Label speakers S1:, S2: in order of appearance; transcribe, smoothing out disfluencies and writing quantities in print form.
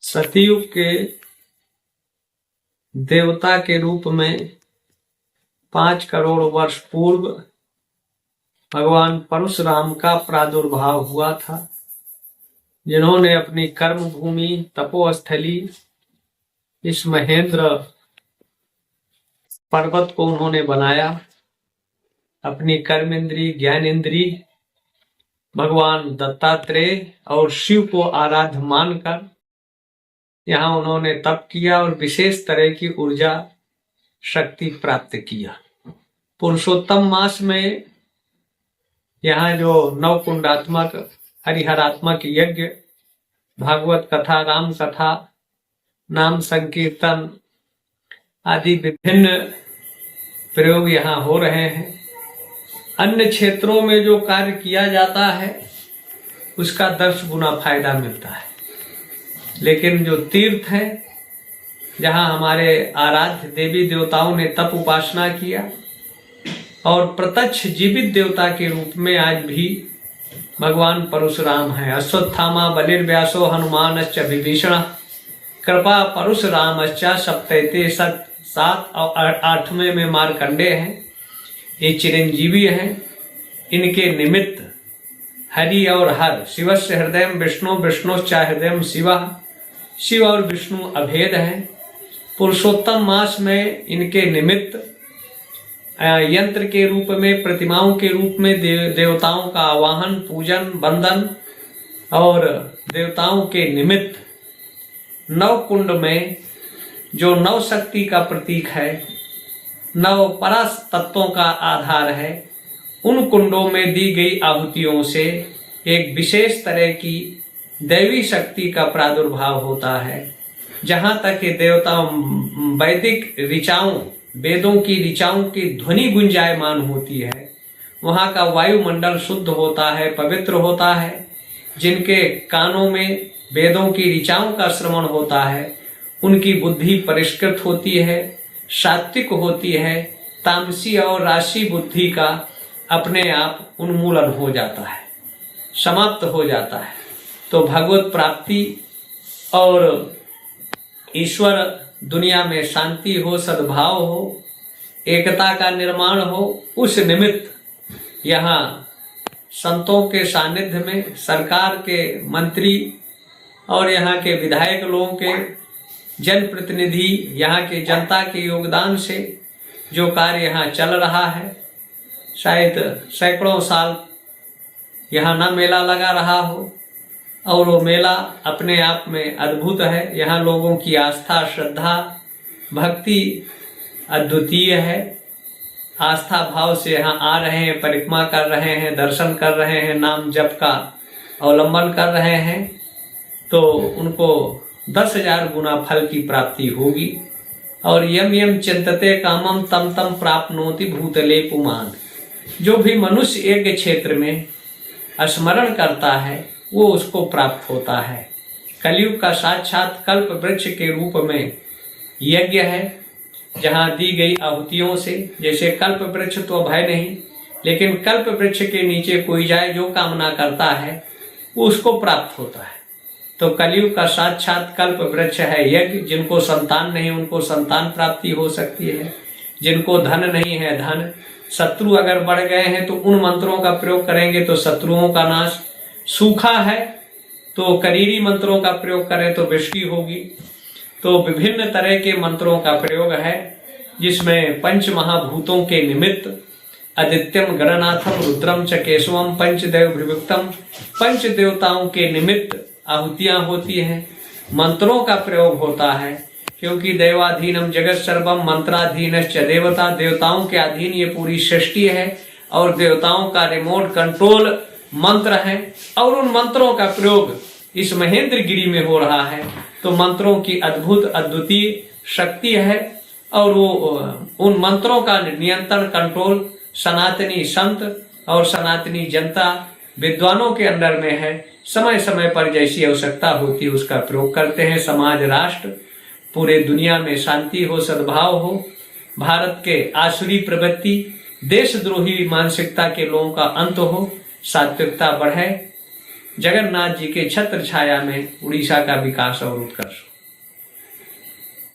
S1: सतयुग के देवता के रूप में 5 करोड़ वर्ष पूर्व भगवान परशुराम का प्रादुर्भाव हुआ था, जिन्होंने अपनी कर्म भूमि तपोस्थली इस महेंद्र पर्वत को उन्होंने बनाया। अपनी कर्मेंद्री ज्ञानेंद्री भगवान दत्तात्रेय और शिव को आराध्य मानकर यहाँ उन्होंने तप किया और विशेष तरह की ऊर्जा शक्ति प्राप्त किया। पुरुषोत्तम मास में यहाँ जो नवकुंडात्मक हरिहरात्मक यज्ञ, भागवत कथा, राम कथा, नाम संकीर्तन आदि विभिन्न प्रयोग यहाँ हो रहे हैं। अन्य क्षेत्रों में जो कार्य किया जाता है उसका 10 गुना फायदा मिलता है, लेकिन जो तीर्थ है जहाँ हमारे आराध्य देवी देवताओं ने तप उपासना किया और प्रत्यक्ष जीवित देवता के रूप में आज भी भगवान परशुराम है। अश्वत्थामा बलिर्व्यासो हनुमानश्च विभीषण कृपा परशुरामश्च सप्तैते 7 और 8वें में मार्कंडे हैं। ये चिरंजीवी हैं। इनके निमित्त हरि और हर, शिवस्य हृदय विष्णु, विष्णुश्च हृदय शिव और विष्णु अभेद हैं। पुरुषोत्तम मास में इनके निमित्त यंत्र के रूप में, प्रतिमाओं के रूप में देवताओं का आवाहन, पूजन, वंदन और देवताओं के निमित्त नव कुंड में जो नव शक्ति का प्रतीक है, नव परास तत्वों का आधार है, उन कुंडों में दी गई आहुतियों से एक विशेष तरह की दैवी शक्ति का प्रादुर्भाव होता है। जहाँ तक ये देवता वैदिक ऋचाओं, वेदों की ऋचाओं की ध्वनि गुंजायमान होती है, वहाँ का वायुमंडल शुद्ध होता है, पवित्र होता है। जिनके कानों में वेदों की ऋचाओं का श्रवण होता है, उनकी बुद्धि परिष्कृत होती है, सात्विक होती है, तामसी और राशि बुद्धि का अपने आप उन्मूलन हो जाता है, समाप्त हो जाता है। तो भगवत प्राप्ति और ईश्वर दुनिया में शांति हो, सद्भाव हो, एकता का निर्माण हो, उस निमित्त यहाँ संतों के सानिध्य में सरकार के मंत्री और यहाँ के विधायक लोगों के, जनप्रतिनिधि, यहाँ के जनता के योगदान से जो कार्य यहाँ चल रहा है, शायद सैकड़ों साल यहाँ न मेला लगा रहा हो, और वो मेला अपने आप में अद्भुत है। यहाँ लोगों की आस्था, श्रद्धा, भक्ति अद्वितीय है। आस्था भाव से यहाँ आ रहे हैं, परिक्रमा कर रहे हैं, दर्शन कर रहे हैं, नाम जप का अवलंबन कर रहे हैं, तो उनको 10,000 गुना फल की प्राप्ति होगी। और यम यम चिंतते कामम तम तम प्राप्नोति भूतले पुमान। जो भी मनुष्य एक क्षेत्र में स्मरण करता है वो उसको प्राप्त होता है। कलयुग का साक्षात कल्प वृक्ष के रूप में यज्ञ है, जहाँ दी गई आहुतियों से, जैसे कल्प वृक्ष तो भय नहीं, लेकिन कल्प वृक्ष के नीचे कोई जाए जो कामना करता है वो उसको प्राप्त होता है। तो कलयुग का साक्षात कल्प वृक्ष है यज्ञ। जिनको संतान नहीं उनको संतान प्राप्ति हो सकती है, जिनको धन नहीं है धन, शत्रु अगर बढ़ गए हैं तो उन मंत्रों का प्रयोग करेंगे तो शत्रुओं का नाश, सूखा है तो करीरी मंत्रों का प्रयोग करें तो वृष्टि होगी। तो विभिन्न तरह के मंत्रों का प्रयोग है, जिसमें पंच महाभूतों के निमित्त आदित्यम गणनाथम रुद्रम च केशवम पंचदेव विभुक्तम, पंच देवताओं के निमित्त आहुतियां होती हैं, मंत्रों का प्रयोग होता है। क्योंकि देवाधीनम जगत सर्वम मंत्राधीनश्च देवता, देवताओं के अधीन ये पूरी सृष्टि है और देवताओं का रिमोट कंट्रोल मंत्र है, और उन मंत्रों का प्रयोग इस महेंद्र गिरी में हो रहा है। तो मंत्रों की अद्भुत अद्वितीय शक्ति है, और वो उन मंत्रों का नियंत्रण, कंट्रोल सनातनी संत और सनातनी जनता विद्वानों के अंदर में है। समय समय पर जैसी आवश्यकता होती है उसका प्रयोग करते हैं। समाज, राष्ट्र, पूरे दुनिया में शांति हो, सद्भाव हो, भारत के आसुरी प्रवृत्ति, देशद्रोही मानसिकता के लोगों का अंत हो, सात्विकता बढ़े, जगन्नाथ जी के छत्र छाया में उड़ीसा का विकास और उत्कर्ष हो।